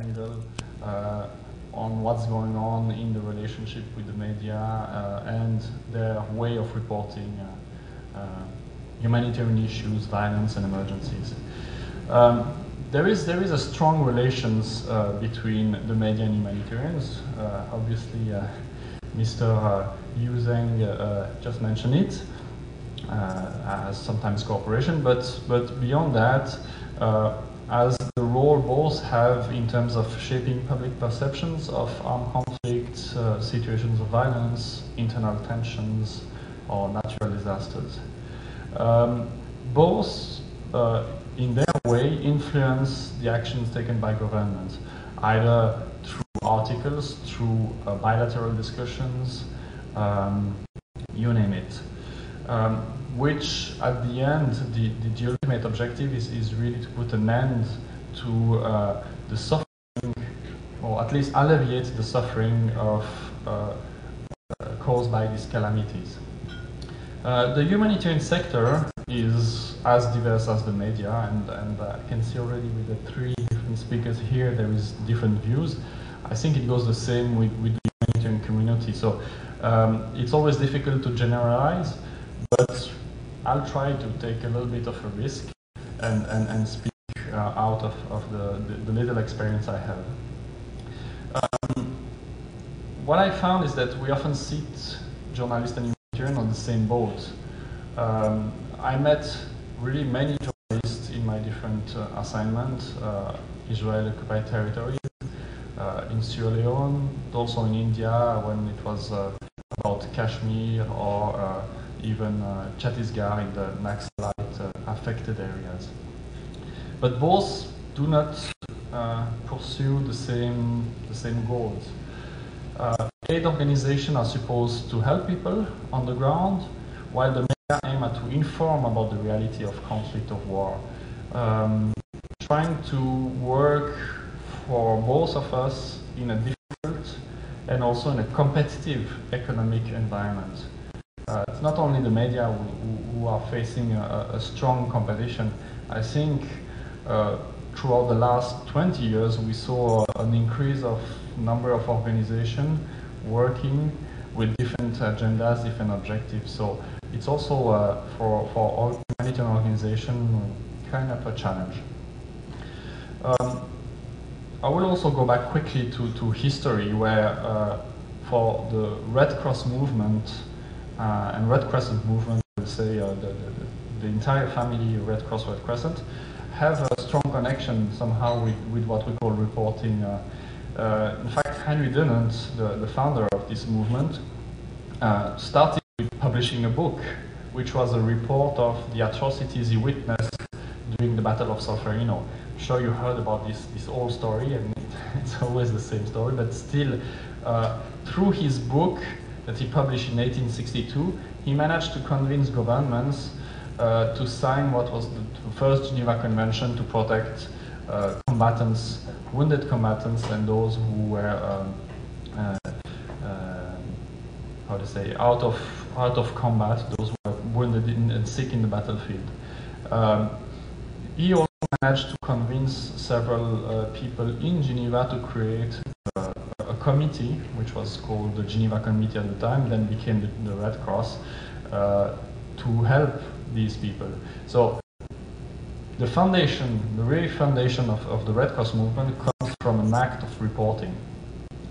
angle on what's going on in the relationship with the media and their way of reporting humanitarian issues, violence, and emergencies. There is a strong relations between the media and humanitarians. Obviously, Mr. Yu Zheng just mentioned it as sometimes cooperation, but beyond that, as the role both have in terms of shaping public perceptions of armed conflict, situations of violence, internal tensions, or natural disasters. Both, in their way, influence the actions taken by governments, either through articles, through bilateral discussions, you name it. Which at the end, the ultimate objective is really to put an end to the suffering, or at least alleviate the suffering of caused by these calamities. The humanitarian sector is as diverse as the media, and I can see already with the three different speakers here, there is different views. I think it goes the same with the humanitarian community. So it's always difficult to generalize, but I'll try to take a little bit of a risk and speak out of the little experience I have. What I found is that we often sit journalists and humanitarians on the same boat. I met really many journalists in my different assignments, Israel-occupied territories, in Sierra Leone, also in India when it was about Kashmir or even Chhattisgarh in the Naxalite affected areas. But both do not pursue the same goals. Aid organizations are supposed to help people on the ground, while the media aim at to inform about the reality of conflict, of war. Trying to work for both of us in a difficult and also in a competitive economic environment. It's not only the media who are facing a strong competition. I think throughout the last 20 years we saw an increase of number of organizations working with different agendas, different objectives. So it's also for all humanitarian organizations kind of a challenge. I will also go back quickly to history, where for the Red Cross movement and Red Crescent movement, I would say the entire family, Red Cross, Red Crescent, have a strong connection somehow with what we call reporting. In fact, Henry Dunant, the founder of this movement, started with publishing a book, which was a report of the atrocities he witnessed during the Battle of Solferino. I'm sure you heard about this old story, and it's always the same story, but still, through his book that he published in 1862, he managed to convince governments to sign what was the first Geneva Convention to protect combatants, wounded combatants, and those who were out of combat, those who were wounded and sick in the battlefield. He also managed to convince several people in Geneva to create a committee, which was called the Geneva Committee at the time, then became the Red Cross, to help these people. So the foundation, the very foundation of the Red Cross movement comes from an act of reporting.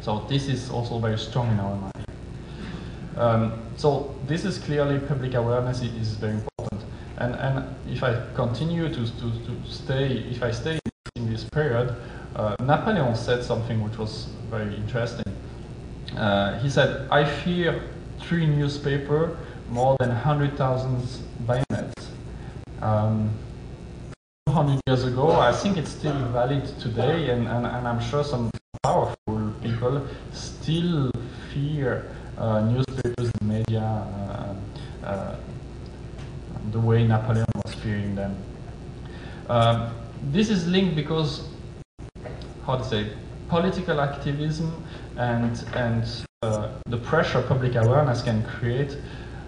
So this is also very strong in our mind. So this is clearly public awareness is very important. And if I continue to stay, if I stay in this period, Napoleon said something which was very interesting. He said, "I fear 3 newspapers more than 100,000 bayonets." 200 years ago, I think it's still valid today, and I'm sure some powerful people still fear newspapers and media the way Napoleon was fearing them. This is linked because, political activism and the pressure public awareness can create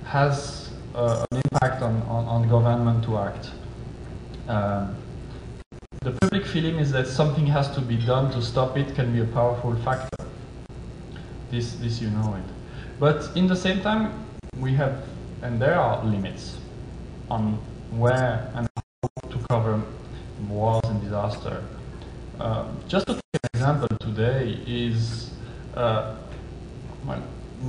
has an impact on government to act. the public feeling is that something has to be done to stop it can be a powerful factor. This you know it. But in the same time, we have, and there are limits on where and how to cover wars and disaster. Just to take an example today is, well,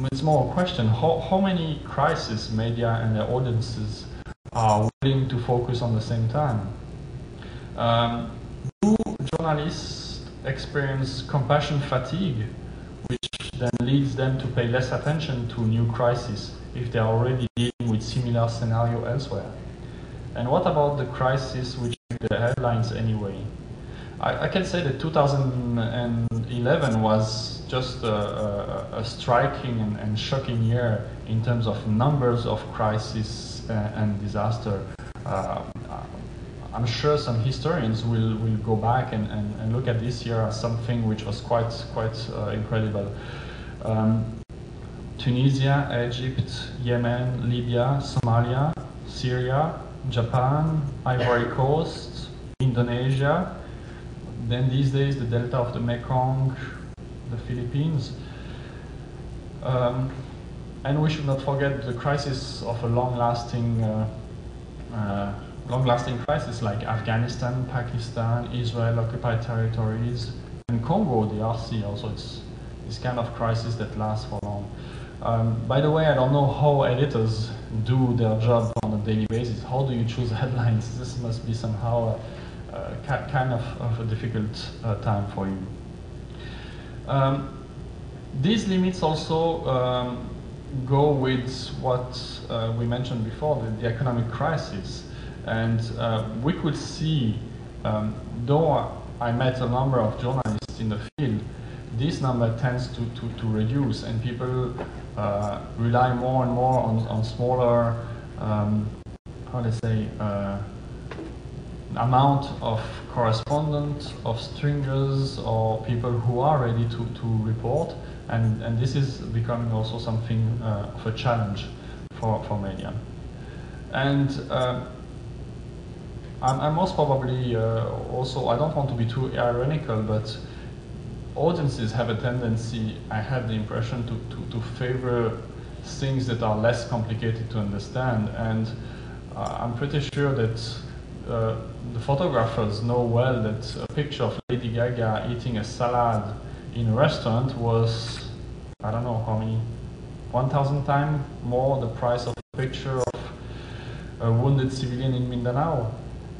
it's more a question, how many crises media and their audiences are willing to focus on the same time? Do journalists experience compassion fatigue, which then leads them to pay less attention to new crises if they are already dealing with similar scenario elsewhere? And what about the crisis which make the headlines anyway? I can say that 2011 was just a striking and shocking year in terms of numbers of crises and disaster. I'm sure some historians will go back and look at this year as something which was quite incredible. Tunisia, Egypt, Yemen, Libya, Somalia, Syria, Japan, Ivory Coast, Indonesia, then these days the delta of the Mekong, the Philippines. And we should not forget the crisis of a long-lasting crisis like Afghanistan, Pakistan, Israel occupied territories, and Congo, the DRC also. It's this kind of crisis that lasts for long. By the way, I don't know how editors do their job on a daily basis. How do you choose headlines? This must be somehow kind of a difficult time for you. These limits also go with what we mentioned before, the economic crisis. And we could see, though I met a number of journalists in the field, this number tends to reduce, and people rely more and more on smaller, how to say, amount of correspondents, of stringers, or people who are ready to report, and this is becoming also something of a challenge for media. And I'm most probably also, I don't want to be too ironical, but audiences have a tendency, I have the impression, to favor things that are less complicated to understand. And I'm pretty sure that the photographers know well that a picture of Lady Gaga eating a salad in a restaurant was, I don't know how many, 1,000 times more the price of a picture of a wounded civilian in Mindanao.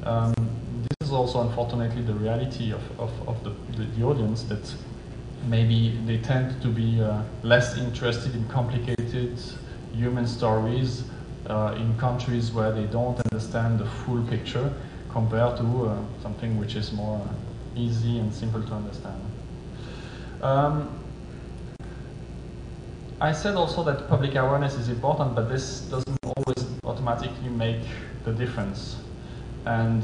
This is also unfortunately the reality of the audience, that maybe they tend to be less interested in complicated human stories in countries where they don't understand the full picture, compared to something which is more easy and simple to understand. I said also that public awareness is important, but this doesn't always automatically make the difference. And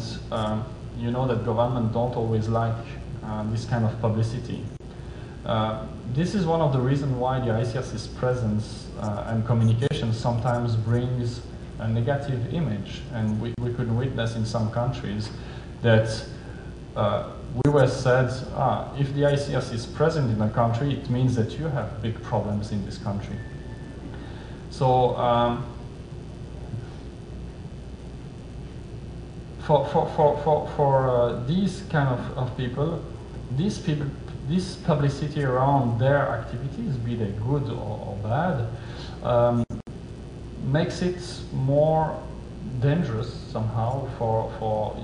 you know that government don't always like this kind of publicity. This is one of the reasons why the ICRC's presence and communication sometimes brings a negative image. And we could witness in some countries that we were said, if the ICRC is present in a country, it means that you have big problems in this country. So for these kind of people, this publicity around their activities, be they good or bad, makes it more dangerous somehow for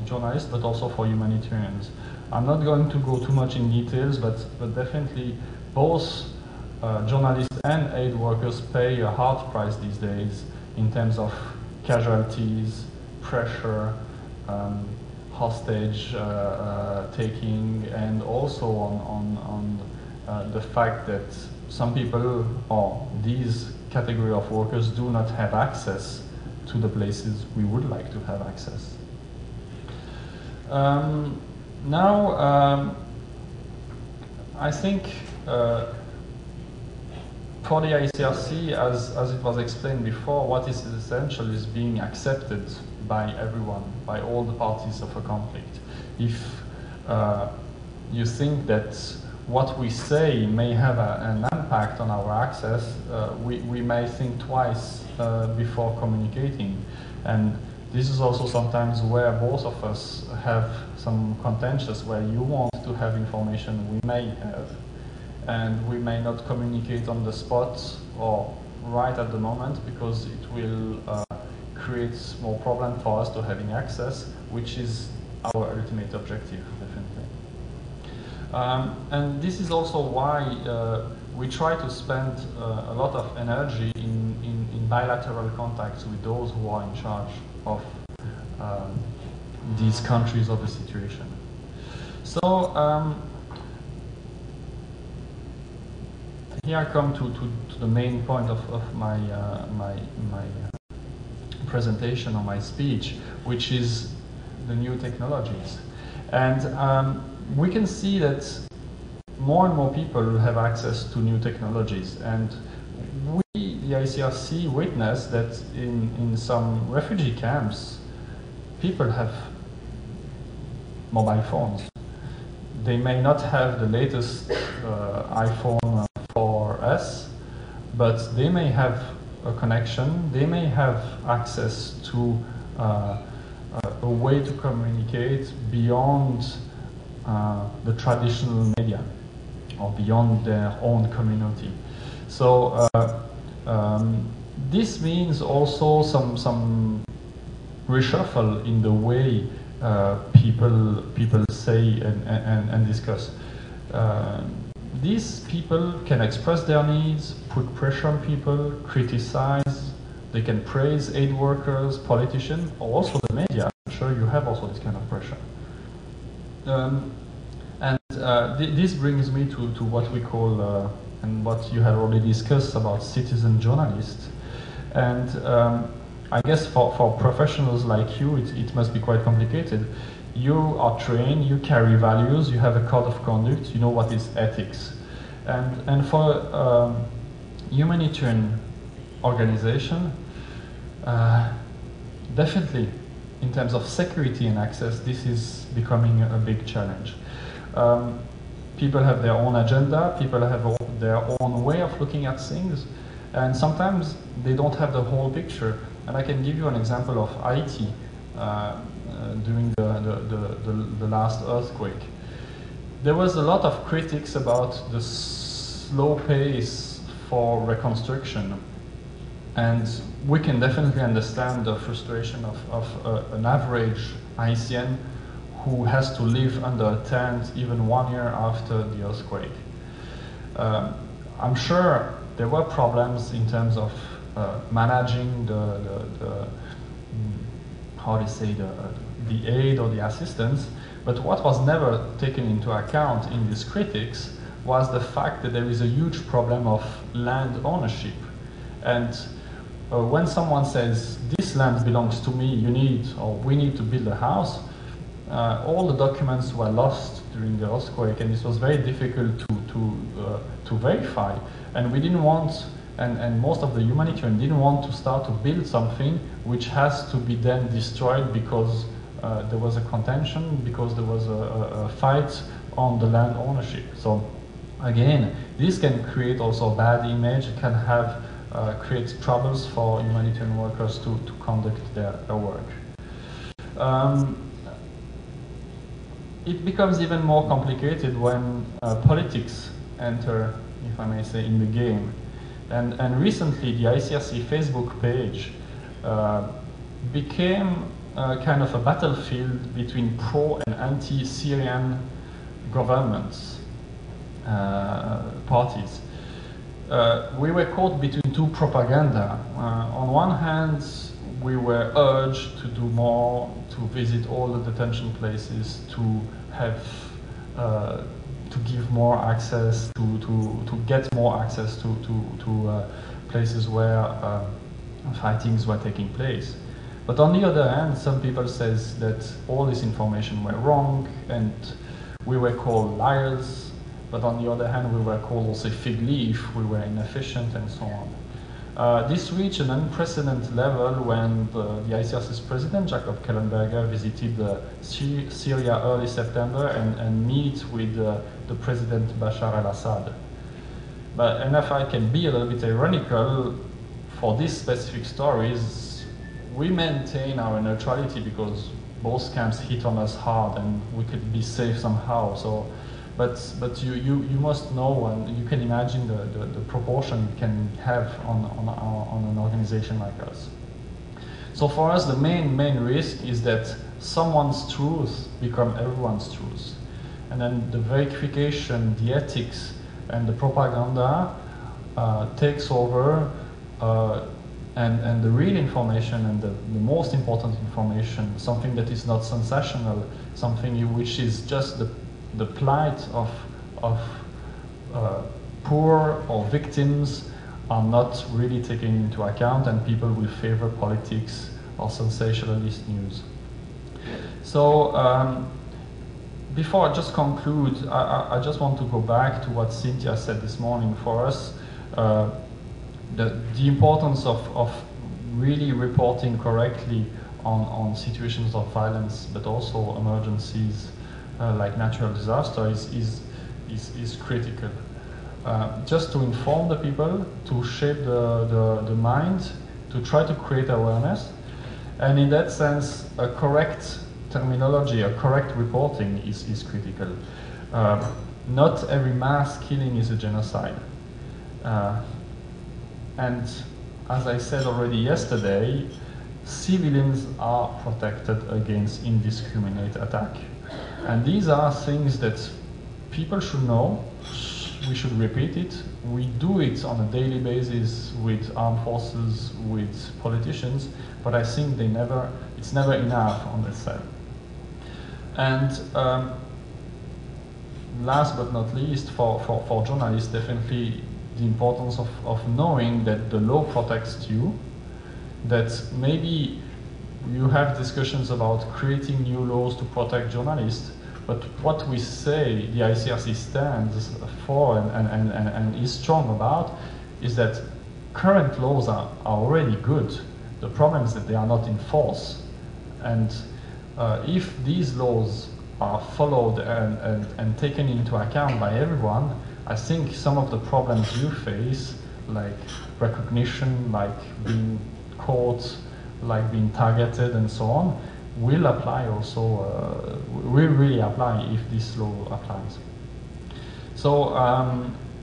journalists, but also for humanitarians. I'm not going to go too much in details, but definitely both journalists and aid workers pay a hard price these days in terms of casualties, pressure, hostage taking, and also on the fact that some people, or these category of workers, do not have access to the places we would like to have access. Now, I think for the ICRC, as it was explained before, what is essential is being accepted by everyone, by all the parties of a conflict. If you think that what we say may have an impact on our access, we may think twice before communicating. And this is also sometimes where both of us have some contentious, where you want to have information we may have, and we may not communicate on the spot or right at the moment because it will create more problem for us to having access, which is our ultimate objective, definitely. And this is also why we try to spend a lot of energy in bilateral contacts with those who are in charge of these countries or the situation. So here I come to the main point of my presentation or my speech, which is the new technologies. And we can see that more and more people have access to new technologies. And we, the ICRC, witness that in some refugee camps, people have mobile phones. They may not have the latest iPhone 4S, but they may have a connection, they may have access to a way to communicate beyond the traditional media or beyond their own community. So this means also some reshuffle in the way people say and discuss. These people can express their needs, put pressure on people, criticize, they can praise aid workers, politicians, or also the media. I'm sure you have also this kind of pressure. This brings me to what we call, and what you had already discussed about citizen journalists. And I guess for professionals like you, it must be quite complicated. You are trained, you carry values, you have a code of conduct, you know what is ethics. And for humanitarian organization, definitely in terms of security and access, this is becoming a big challenge. People have their own agenda, people have their own way of looking at things, and sometimes they don't have the whole picture. And I can give you an example of Haiti during the last earthquake. There was a lot of critics about the slow pace for reconstruction. And we can definitely understand the frustration of an average Haitian who has to live under a tent even 1 year after the earthquake. I'm sure there were problems in terms of managing the aid or the assistance, but what was never taken into account in these critics was the fact that there is a huge problem of land ownership. And when someone says, this land belongs to me, we need to build a house, all the documents were lost during the earthquake, and this was very difficult to verify. And we didn't want, and most of the humanitarians didn't want to start to build something which has to be then destroyed because there was a contention, because there was a fight on the land ownership. So again, this can create also a bad image, it can have create troubles for humanitarian workers to conduct their work. It becomes even more complicated when politics enter, if I may say, in the game. And recently the ICRC Facebook page became kind of a battlefield between pro and anti-Syrian governments, parties. We were caught between two propaganda. On one hand, we were urged to do more, to visit all the detention places, to have, to give more access, to get more access to places where fightings were taking place. But on the other hand, some people says that all this information were wrong, and we were called liars. But on the other hand, we were called also fig leaf, we were inefficient, and so on. This reached an unprecedented level when the ICRC's president, Jacob Kellenberger, visited Syria early September and meet with the president Bashar al-Assad. And if I can be a little bit ironical, for these specific stories, we maintain our neutrality because both camps hit on us hard and we could be safe somehow. So, but you must know, and you can imagine the proportion it can have on an organization like us. So for us, the main risk is that someone's truth become everyone's truth. And then the verification, the ethics, and the propaganda takes over, and the real information and the most important information, something that is not sensational, something which is just the plight of poor or victims, are not really taken into account, and people will favor politics or sensationalist news. So before I just conclude, I just want to go back to what Cynthia said this morning. For us, the importance of really reporting correctly on situations of violence, but also emergencies like natural disaster is critical. Just to inform the people, to shape the mind, to try to create awareness, and in that sense, a correct terminology, a correct reporting is critical. Not every mass killing is a genocide. And as I said already yesterday, civilians are protected against indiscriminate attack. And these are things that people should know. We should repeat it. We do it on a daily basis with armed forces, with politicians, but I think it's never enough on that side. And last but not least, for journalists, definitely the importance of knowing that the law protects you, that maybe you have discussions about creating new laws to protect journalists, but what we say the ICRC stands for and is strong about is that current laws are already good. The problem is that they are not in force. And if these laws are followed and taken into account by everyone, I think some of the problems you face, like recognition, like being caught, like being targeted and so on, will apply also, will really apply if this law applies. So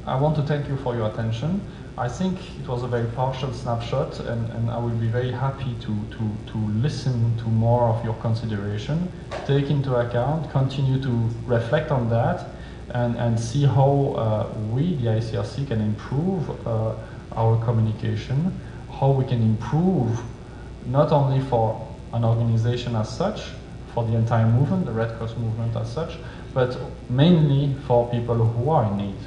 I want to thank you for your attention. I think it was a very partial snapshot, and I will be very happy to listen to more of your consideration, take into account, continue to reflect on that, and see how we, the ICRC, can improve our communication, how we can improve not only for an organization as such, for the entire movement, the Red Cross movement as such, but mainly for people who are in need.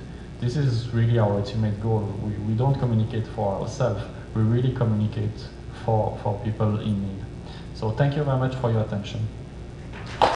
This is really our ultimate goal. We don't communicate for ourselves, we really communicate for people in need. So thank you very much for your attention.